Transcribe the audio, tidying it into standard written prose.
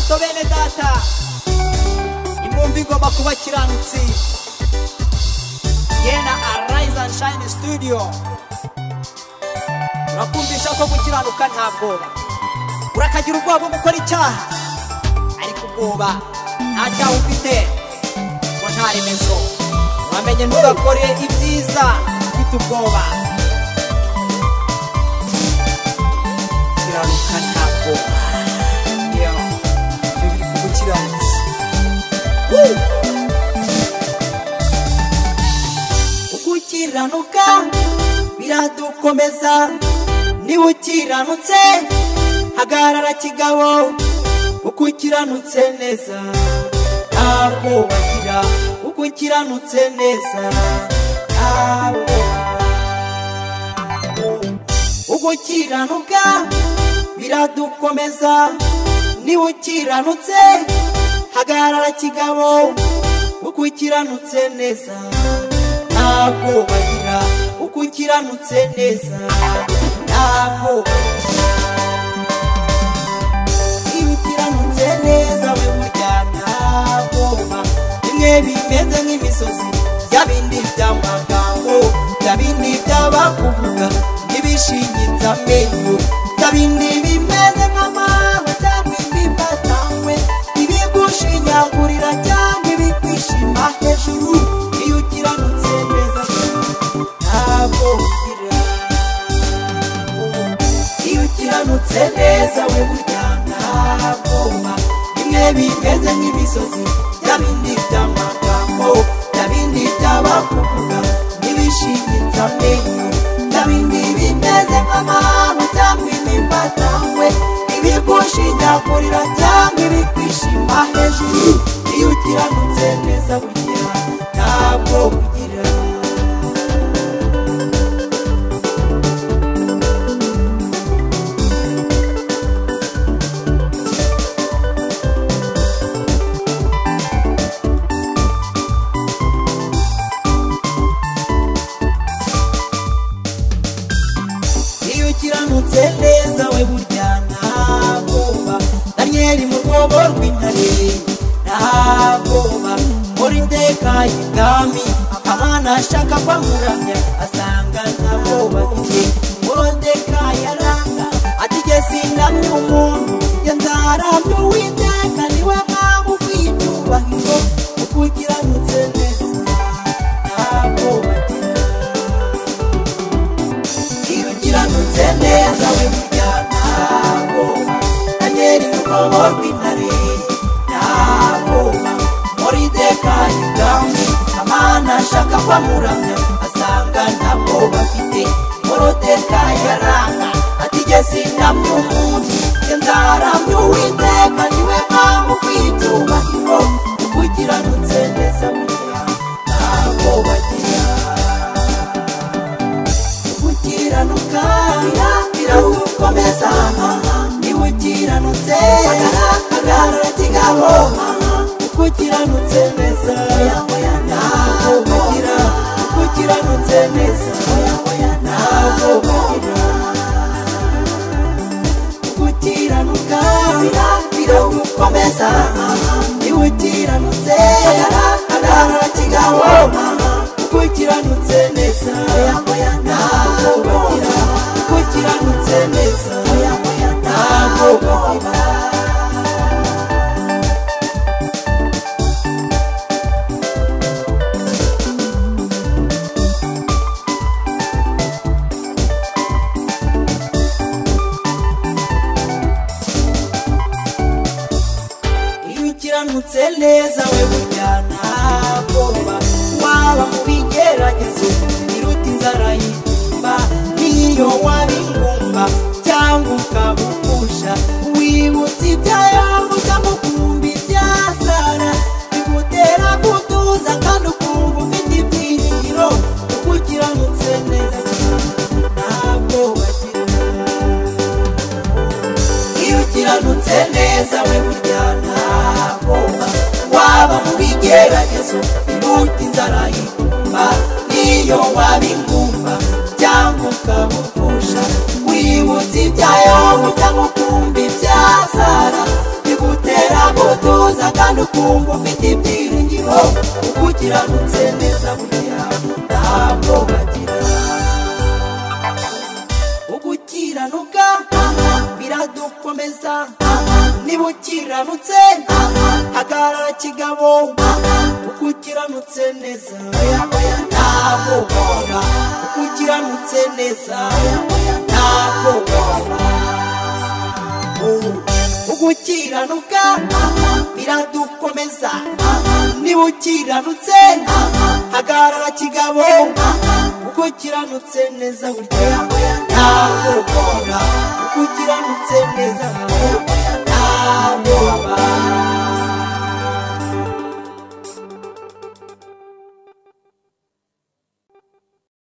Kristo bene data imumbi ngoma kuba kiranutsi yena Arise and Shine Studio urakumvisha ko gukiranuka nta bwoba urakagira ubwoba gukora icyaha ariko ubwoba nta cyaha ufite ngo nta remezo uramenye ntugakore ibyiza ufite ubwoba kiranuka nta bwoba ukukiranuka biradukomeza niba ukiranutse hagarara kigabo ukukiranutse neza ntabwo bagira ukukiranutse neza ntabwo ukukiranuka biradukomeza niba ukiranutse hagarara kigabo ukukiranutse neza ntabwo bagira ukukiranutse neza ntabwo iyo ukiranutse neza we burya ntabwo bimwe bimeze nk'imisozi bya bindi by'amagambo bya bindi by'abakuvuga n'ibishingitse amenyo bya bindi bimeze nk'amahwa cyangwa imifatanywe ibigushinyagurira cyangwa ibikwishima hejuru iyo ukiranutse neza ntabwo ugira iyo ukiranutse neza we burya ntabwo bimwe bimeze nk'imisozi bya bindi by'amagambo bya bindi by'abakuvuga n'ibishingitse amenyo bya bindi bimeze nk'amahwa cyangwa imifatanywe ibigushinyagurira cyangwa ibikwishima hejuru iyo ukiranutse neza burya ntabwo ugira iyo ukiranutse neza we burya ntabwo Daniel mu rwobo rw'intare ntabwo Moridekayi ibwami Hamani ashaka kwamuramya asanga ntabwo bafite Moridekayi aranga ati jye sinamye umuntu jye nzaramya Uwiteka niwe mpamvu kw'icyubahiro ukukiranutse neza ntabwo bagira iyo ukiranutse neza we burya ntabwo Daniel mu rwobo rw'intare ntabwo Moridekayi ibwami Hamani ashaka kwamuramya asanga ntabwo bafite Moridekayi aranga ati jye sinamye umuntu jye nzaramya Uwiteka niwe mpamvu kw'icyubahiro ukukiranutse neza burya ntabwo bagira ukukiranuka biradukomeza niba ukiranutse hagarara kigabo ukukiranutse neza ntabwo bagira ukukiranutse neza ntabwo bagira ukukiranuka biragukomeza niba ukiranutse hagarara kigabo ukukiranutse neza ntabwo bagira ukukiranutse neza ntabwo bagira ukiranutse neza we burya ntabwo waba mu bigeragezo biruta inzara y'ingumba niyo waba ingumba cyangwa ukabupfusha wibutse ibyayo ukamukumbi ibya Sara bigutera gutuza kandi ukumva ufite ibyiringiro ukukiranutse neza ntabwo bagira iyo ukiranutse neza we burya ntabwo waba mu bigeragezo biruta inzara y'ingumba niyo waba ingumba cyangwa ukabupfusha wibutse ibyayo cyangwa ukumva ibya Sara bigutera kandi ukumva ufite ibyiringiro ukiranutse neza burya ntabwo bagira ugukiranuka biradukomeza niba ukiranutse hagarara kigabo ukiranutse neza ntabwo ubona ukiranutse neza ntabwo ubona ugukiranuka biradukomeza niba ukiranutse hagarara kigabo ukiranutse neza burya ntabwo ubona ukiranutse neza ntabwo ubona